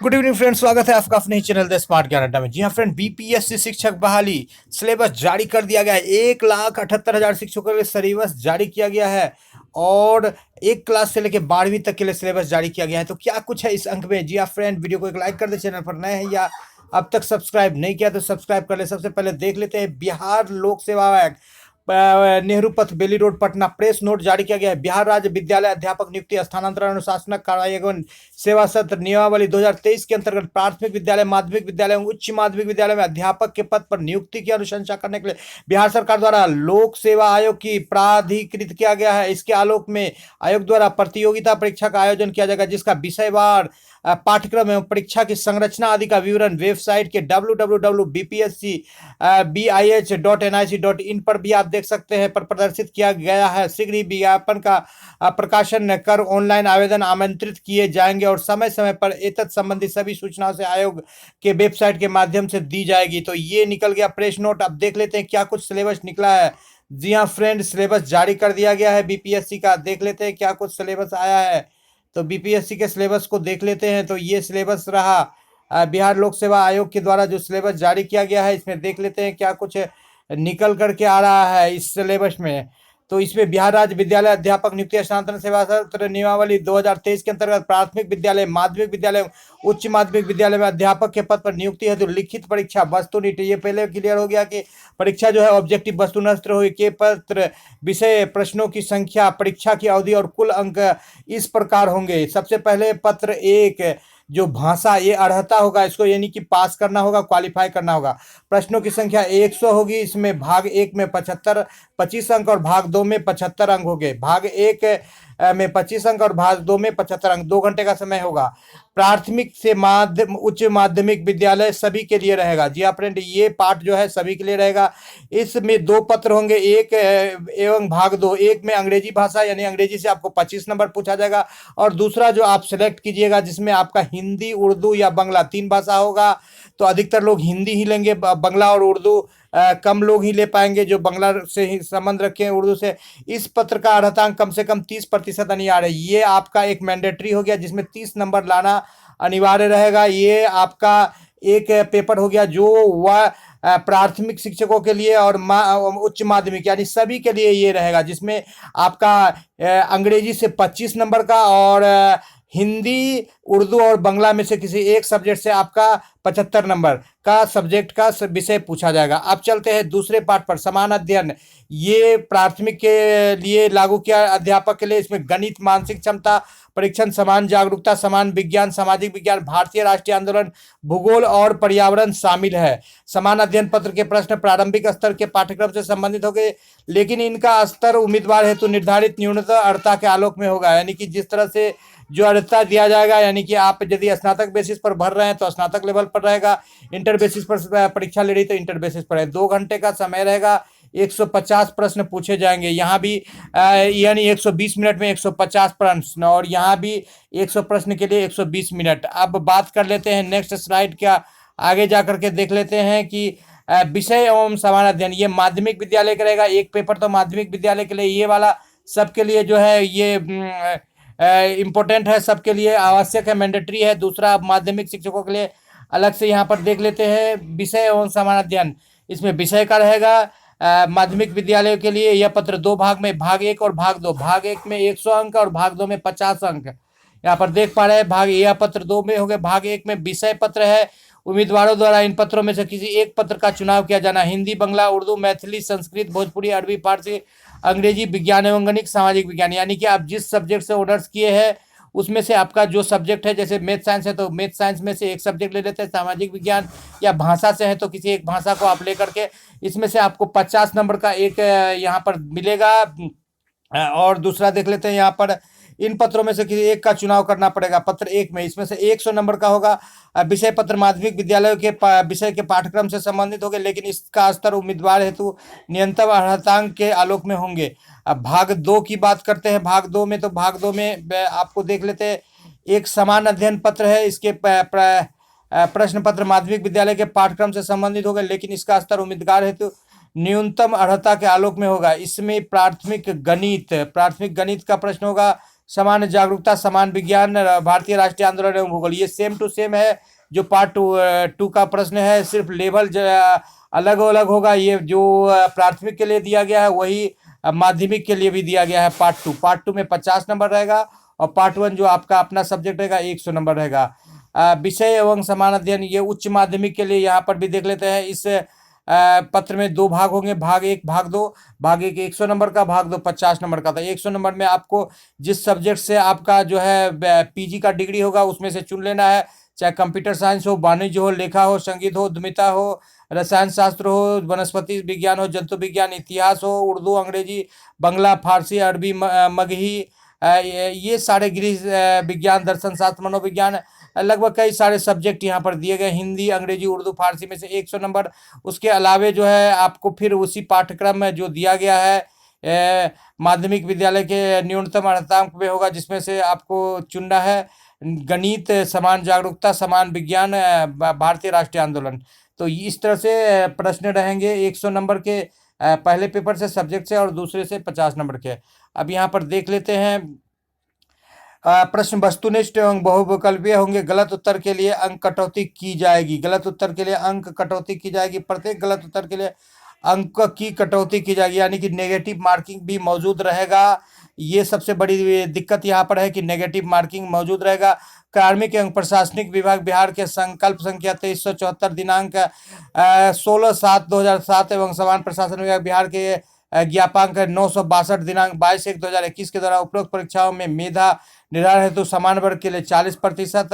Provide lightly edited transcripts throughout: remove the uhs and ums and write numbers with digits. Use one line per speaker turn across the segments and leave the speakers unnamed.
Good evening friend, स्वागत है आपका अपने ही चैनल द स्मार्ट ज्ञान अड्डा में। जी हाँ फ्रेंड, बीपीएससी शिक्षक बहाली सिलेबस जारी कर दिया गया है। 1,78,000 शिक्षकों के लिए सिलेबस जारी किया गया है और एक क्लास से लेकर 12वीं तक के लिए सिलेबस जारी किया गया है। तो क्या कुछ है इस अंक में? जी हाँ फ्रेंड, वीडियो को एक लाइक कर दे। चैनल पर नए हैं या अब तक सब्सक्राइब नहीं किया तो सब्सक्राइब कर ले। सबसे पहले देख लेते हैं बिहार लोक सेवा आयोग नेहरू पथ बेली रोड पटना प्रेस नोट जारी किया गया है। बिहार राज्य विद्यालय अध्यापक नियुक्ति स्थानांतरण अनुशासनक कार्यान्वयन सेवा सत्र नियमावली 2023 के अंतर्गत प्राथमिक विद्यालय, माध्यमिक विद्यालय एवं उच्च माध्यमिक विद्यालय में अध्यापक के पद पर नियुक्ति की अनुशंसा करने के लिए बिहार सरकार द्वारा लोक सेवा आयोग की प्राधिकृत किया गया है। इसके आलोक में आयोग द्वारा प्रतियोगिता परीक्षा का आयोजन किया जाएगा, जिसका विषयवार पाठ्यक्रम एवं परीक्षा की संरचना आदि का विवरण वेबसाइट के www.bpscbih.nic.in पर भी आप देख सकते हैं, पर प्रदर्शित किया गया है। शीघ्र ही विज्ञापन का प्रकाशन कर ऑनलाइन आवेदन आमंत्रित किए जाएंगे और समय समय पर एतत् संबंधी सभी सूचनाओं से आयोग के वेबसाइट के माध्यम से दी जाएगी। तो ये निकल गया प्रेस नोट। अब देख लेते हैं क्या कुछ सिलेबस निकला है। जी हाँ फ्रेंड, सिलेबस जारी कर दिया गया है बीपीएससी का। देख लेते हैं क्या कुछ सिलेबस आया है। तो बीपीएससी के सिलेबस को देख लेते हैं। तो ये सिलेबस रहा बिहार लोक सेवा आयोग के द्वारा जो सिलेबस जारी किया गया है। इसमें देख लेते हैं क्या कुछ निकल करके आ रहा है इस सिलेबस में। तो इसमें बिहार राज्य विद्यालय अध्यापक नियुक्ति हस्तांतरण सेवा सत्र नियमावली 2023 के अंतर्गत प्राथमिक विद्यालय, माध्यमिक विद्यालय, उच्च माध्यमिक विद्यालय में अध्यापक के पद पर नियुक्ति है। तो लिखित परीक्षा वस्तुनिष्ठ, ये पहले क्लियर हो गया कि परीक्षा जो है ऑब्जेक्टिव वस्तुनिष्ठ होगी। के पत्र, विषय, प्रश्नों की संख्या, परीक्षा की अवधि और कुल अंक इस प्रकार होंगे। सबसे पहले पत्र एक जो भाषा, ये अर्हता होगा, इसको यानी कि पास करना होगा, क्वालिफाई करना होगा। प्रश्नों की संख्या 100 होगी। इसमें भाग एक में 25 अंक और भाग दो में 75 अंक होंगे। भाग एक में 25 अंक और भाग दो में 75 अंक। 2 घंटे का समय होगा। प्राथमिक से उच्च माध्यमिक विद्यालय सभी के लिए रहेगा। जी हाँ फ्रेंड, ये पार्ट जो है सभी के लिए रहेगा। इसमें 2 पत्र होंगे, एक एवं भाग दो। एक में अंग्रेजी भाषा यानी अंग्रेजी से आपको 25 नंबर पूछा जाएगा और दूसरा जो आप सेलेक्ट कीजिएगा जिसमें आपका हिंदी, उर्दू या बांग्ला 3 भाषा होगा। तो अधिकतर लोग हिंदी ही लेंगे, बांग्ला और उर्दू कम लोग ही ले पाएंगे जो बांग्ला से ही संबंध रखे हैं, उर्दू से। इस पत्र का अर्हतांक कम से कम 30% अनिवार्य है। ये आपका एक मैंडेटरी हो गया जिसमें 30 नंबर लाना अनिवार्य रहेगा। ये आपका एक पेपर हो गया जो वह प्राथमिक शिक्षकों के लिए और उच्च माध्यमिक यानी सभी के लिए ये रहेगा, जिसमें आपका अंग्रेजी से 25 नंबर का और हिंदी, उर्दू और बांग्ला में से किसी एक सब्जेक्ट से आपका 75 नंबर का सब्जेक्ट का विषय पूछा जाएगा। अब चलते हैं दूसरे पार्ट पर, समान अध्ययन। ये प्राथमिक के लिए लागू किया अध्यापक के लिए। इसमें गणित, मानसिक क्षमता परीक्षण, समान जागरूकता, समान विज्ञान, सामाजिक विज्ञान, भारतीय राष्ट्रीय आंदोलन, भूगोल और पर्यावरण शामिल है। समान अध्ययन पत्र के प्रश्न प्रारंभिक स्तर के पाठ्यक्रम से संबंधित होंगे, लेकिन इनका स्तर उम्मीदवार हेतु निर्धारित न्यूनतम अर्हता के आलोक में होगा। यानी कि जिस तरह से जो अर्हता दिया जाएगा, यानी कि आप यदि स्नातक बेसिस पर भर रहे हैं तो स्नातक लेवल पर रहेगा, इंटर बेसिस पर परीक्षा ले रही तो इंटर बेसिस पर है। 2 घंटे का समय रहेगा, 150 प्रश्न पूछे जाएंगे। यहाँ भी यानी 120 मिनट में 150 प्रश्न, और यहाँ भी 100 प्रश्न के लिए 120 मिनट। अब बात कर लेते हैं नेक्स्ट स्लाइड क्या आगे जा करके देख लेते हैं कि विषय एवं समान अध्ययन, ये माध्यमिक विद्यालय का रहेगा। एक पेपर तो माध्यमिक विद्यालय के लिए, ये वाला सबके लिए जो है ये इम्पोर्टेंट है, सबके लिए आवश्यक है, मैंडेटरी है। दूसरा माध्यमिक शिक्षकों के लिए अलग से यहाँ पर देख लेते हैं विषय एवं समान अध्ययन। इसमें विषय का रहेगा माध्यमिक विद्यालयों के लिए यह पत्र 2 भाग में, भाग एक और भाग दो। भाग एक में 100 अंक और भाग दो में 50 अंक। यहाँ पर देख पा रहे हैं भाग यह पत्र 2 में हो गए। भाग एक में विषय पत्र है। उम्मीदवारों द्वारा इन पत्रों में से किसी एक पत्र का चुनाव किया जाना। हिंदी, बांग्ला, उर्दू, मैथिली, संस्कृत, भोजपुरी, अरबी, फारसी, अंग्रेजी, विज्ञान एवं गणित, सामाजिक विज्ञान। यानी कि आप जिस सब्जेक्ट से ऑनर्स किए हैं उसमें से आपका जो सब्जेक्ट है, जैसे मैथ साइंस है तो मैथ साइंस में से एक सब्जेक्ट ले लेते हैं। सामाजिक विज्ञान या भाषा से है तो किसी एक भाषा को आप लेकर के इसमें से आपको 50 नंबर का एक यहाँ पर मिलेगा। और दूसरा देख लेते हैं यहाँ पर, इन पत्रों में से किसी एक का चुनाव करना पड़ेगा। पत्र एक में इसमें से 100 नंबर का होगा। विषय पत्र माध्यमिक विद्यालयों के विषय के पाठ्यक्रम से संबंधित होंगे, लेकिन इसका स्तर उम्मीदवार हेतु न्यूनतम अर्हतांक के आलोक में होंगे। अब भाग 2 की बात करते हैं। भाग 2 में, तो भाग 2 में आपको देख लेते हैं, एक समान अध्ययन पत्र है। इसके प्रश्न पत्र माध्यमिक विद्यालय के पाठ्यक्रम से संबंधित होगा, लेकिन इसका स्तर उम्मीदवार हेतु न्यूनतम अर्हता के आलोक में होगा। इसमें प्राथमिक गणित का प्रश्न होगा, सामान्य जागरूकता, समान विज्ञान, भारतीय राष्ट्रीय आंदोलन एवं भूगोल। ये सेम टू सेम है जो पार्ट टू का प्रश्न है, सिर्फ लेवल अलग अलग होगा। ये जो प्राथमिक के लिए दिया गया है वही माध्यमिक के लिए भी दिया गया है। पार्ट टू में 50 नंबर रहेगा और पार्ट वन जो आपका अपना सब्जेक्ट रहेगा 100 नंबर रहेगा। विषय एवं समान अध्ययन, ये उच्च माध्यमिक के लिए यहाँ पर भी देख लेते हैं। इस पत्र में 2 भाग होंगे, भाग 1 भाग 2। भाग 1 100 नंबर का, भाग 2 50 नंबर का था। 100 नंबर में आपको जिस सब्जेक्ट से आपका जो है पीजी का डिग्री होगा उसमें से चुन लेना है, चाहे कंप्यूटर साइंस हो, वाणिज्य हो, लेखा हो, संगीत हो, उद्यमिता हो, रसायन शास्त्र हो, वनस्पति विज्ञान हो, जंतु विज्ञान, इतिहास हो, उर्दू, अंग्रेजी, बंगला, फारसी, अरबी, मगही, ये सारे गृह विज्ञान, दर्शन शास्त्र, मनोविज्ञान, लगभग कई सारे सब्जेक्ट यहाँ पर दिए गए। हिंदी, अंग्रेजी, उर्दू, फारसी में से 100 नंबर। उसके अलावे जो है आपको फिर उसी पाठ्यक्रम में जो दिया गया है माध्यमिक विद्यालय के न्यूनतम अर्हतांक पे होगा, जिसमें से आपको चुनना है गणित, समान जागरूकता, समान विज्ञान, भारतीय राष्ट्रीय आंदोलन। तो इस तरह से प्रश्न रहेंगे 100 नंबर के पहले पेपर से, सब्जेक्ट से, और दूसरे से 50 नंबर के। अब यहाँ पर देख लेते हैं प्रश्न वस्तुनिष्ठ एवं बहुविकल्पीय होंगे। गलत उत्तर के लिए अंक कटौती की जाएगी। गलत उत्तर के लिए अंक कटौती की जाएगी। प्रत्येक गलत उत्तर के लिए अंक की कटौती की जाएगी, यानी कि नेगेटिव मार्किंग भी मौजूद रहेगा। ये सबसे बड़ी दिक्कत यहाँ पर है कि नेगेटिव मार्किंग मौजूद रहेगा। कार्मिक एवं प्रशासनिक विभाग बिहार के संकल्प संख्या 2374 दिनांक 16/7/2007 एवं समान प्रशासन विभाग बिहार के ज्ञापांक 962 दिनांक 22/1/2021 के द्वारा उपरोक्त परीक्षाओं में मेधा निर्धारण हेतु समान वर्ग के लिए 40%,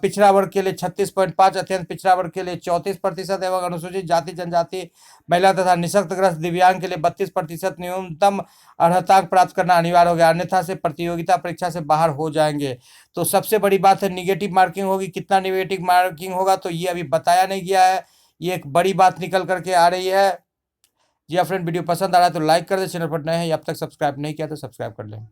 पिछड़ा वर्ग के लिए 36.5, अत्यंत पिछड़ा वर्ग के लिए 34% एवं अनुसूचित जाति जनजाति, महिला तथा निःशक्तग्रस्त दिव्यांग के लिए 32% न्यूनतम अर्हतांक प्राप्त करना अनिवार्य हो गया, अन्यथा से प्रतियोगिता परीक्षा से बाहर हो जाएंगे। तो सबसे बड़ी बात है निगेटिव मार्किंग होगी। कितना निगेटिव मार्किंग होगा तो ये अभी बताया नहीं गया है, ये एक बड़ी बात निकल करके आ रही है। जी फ्रेंड, वीडियो पसंद आ रहा है तो लाइक कर दे, चैनल पर नए हैं अब तक सब्सक्राइब नहीं किया तो सब्सक्राइब कर लें।